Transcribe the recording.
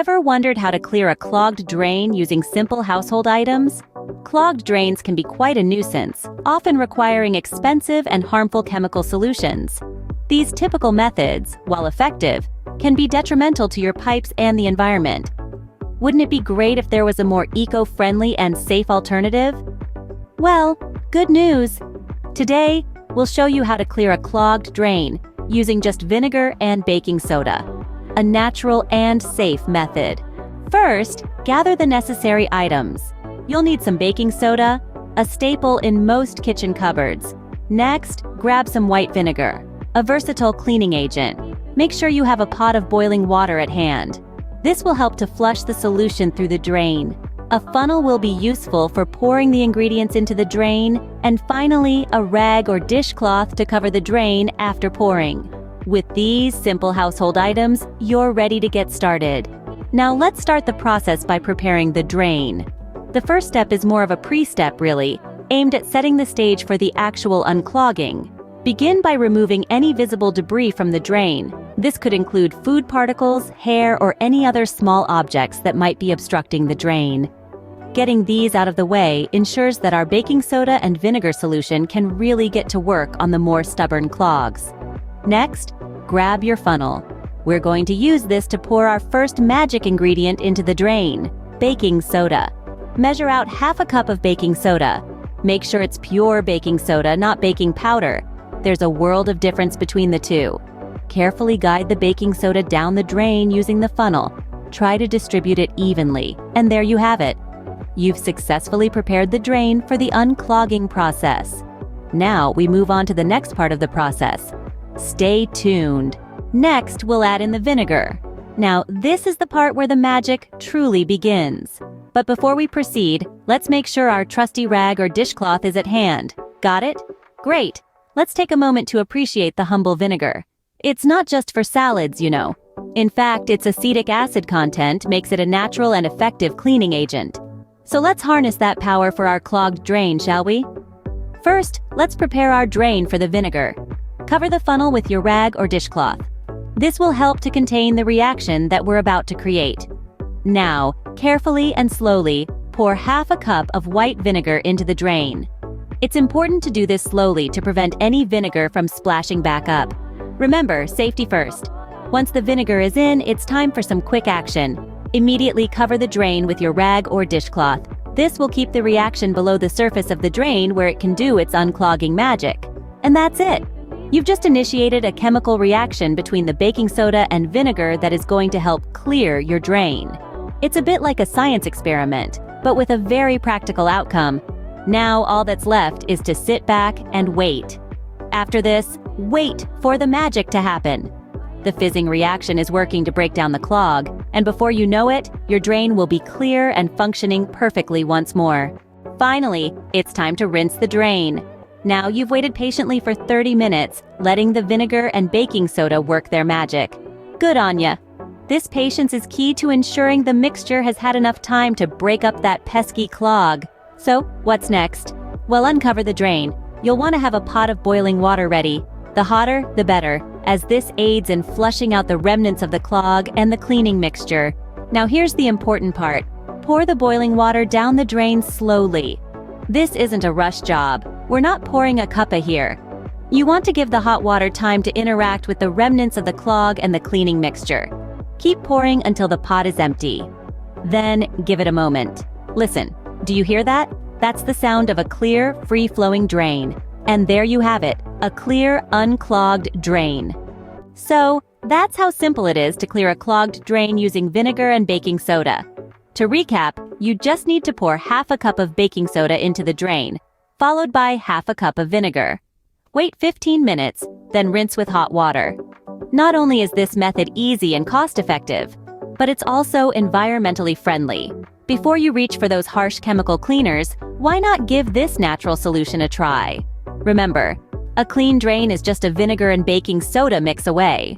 Ever wondered how to clear a clogged drain using simple household items? Clogged drains can be quite a nuisance, often requiring expensive and harmful chemical solutions. These typical methods, while effective, can be detrimental to your pipes and the environment. Wouldn't it be great if there was a more eco-friendly and safe alternative? Well, good news! Today, we'll show you how to clear a clogged drain using just vinegar and baking soda. A natural and safe method. First, gather the necessary items. You'll need some baking soda, a staple in most kitchen cupboards. Next, grab some white vinegar, a versatile cleaning agent. Make sure you have a pot of boiling water at hand. This will help to flush the solution through the drain. A funnel will be useful for pouring the ingredients into the drain, and finally, a rag or dishcloth to cover the drain after pouring. With these simple household items, you're ready to get started. Now let's start the process by preparing the drain. The first step is more of a pre-step really, aimed at setting the stage for the actual unclogging. Begin by removing any visible debris from the drain. This could include food particles, hair, or any other small objects that might be obstructing the drain. Getting these out of the way ensures that our baking soda and vinegar solution can really get to work on the more stubborn clogs. Next, grab your funnel. We're going to use this to pour our first magic ingredient into the drain, baking soda. Measure out half a cup of baking soda. Make sure it's pure baking soda, not baking powder. There's a world of difference between the two. Carefully guide the baking soda down the drain using the funnel. Try to distribute it evenly, and there you have it. You've successfully prepared the drain for the unclogging process. Now we move on to the next part of the process. Stay tuned. Next, we'll add in the vinegar. Now, this is the part where the magic truly begins. But before we proceed, let's make sure our trusty rag or dishcloth is at hand. Got it? Great! Let's take a moment to appreciate the humble vinegar. It's not just for salads, you know. In fact, its acetic acid content makes it a natural and effective cleaning agent. So let's harness that power for our clogged drain, shall we? First, let's prepare our drain for the vinegar. Cover the funnel with your rag or dishcloth. This will help to contain the reaction that we're about to create. Now, carefully and slowly, pour half a cup of white vinegar into the drain. It's important to do this slowly to prevent any vinegar from splashing back up. Remember, safety first. Once the vinegar is in, it's time for some quick action. Immediately cover the drain with your rag or dishcloth. This will keep the reaction below the surface of the drain where it can do its unclogging magic. And that's it. You've just initiated a chemical reaction between the baking soda and vinegar that is going to help clear your drain. It's a bit like a science experiment, but with a very practical outcome. Now all that's left is to sit back and wait. After this, wait for the magic to happen. The fizzing reaction is working to break down the clog, and before you know it, your drain will be clear and functioning perfectly once more. Finally, it's time to rinse the drain. Now you've waited patiently for 30 minutes, letting the vinegar and baking soda work their magic. Good on ya! This patience is key to ensuring the mixture has had enough time to break up that pesky clog. So, what's next? Well, uncover the drain. You'll want to have a pot of boiling water ready. The hotter, the better, as this aids in flushing out the remnants of the clog and the cleaning mixture. Now here's the important part. Pour the boiling water down the drain slowly. This isn't a rush job. We're not pouring a cuppa here. You want to give the hot water time to interact with the remnants of the clog and the cleaning mixture. Keep pouring until the pot is empty. Then, give it a moment. Listen, do you hear that? That's the sound of a clear, free-flowing drain. And there you have it, a clear, unclogged drain. So, that's how simple it is to clear a clogged drain using vinegar and baking soda. To recap, you just need to pour half a cup of baking soda into the drain, followed by half a cup of vinegar. Wait 15 minutes, then rinse with hot water. Not only is this method easy and cost-effective, but it's also environmentally friendly. Before you reach for those harsh chemical cleaners, why not give this natural solution a try? Remember, a clean drain is just a vinegar and baking soda mix away.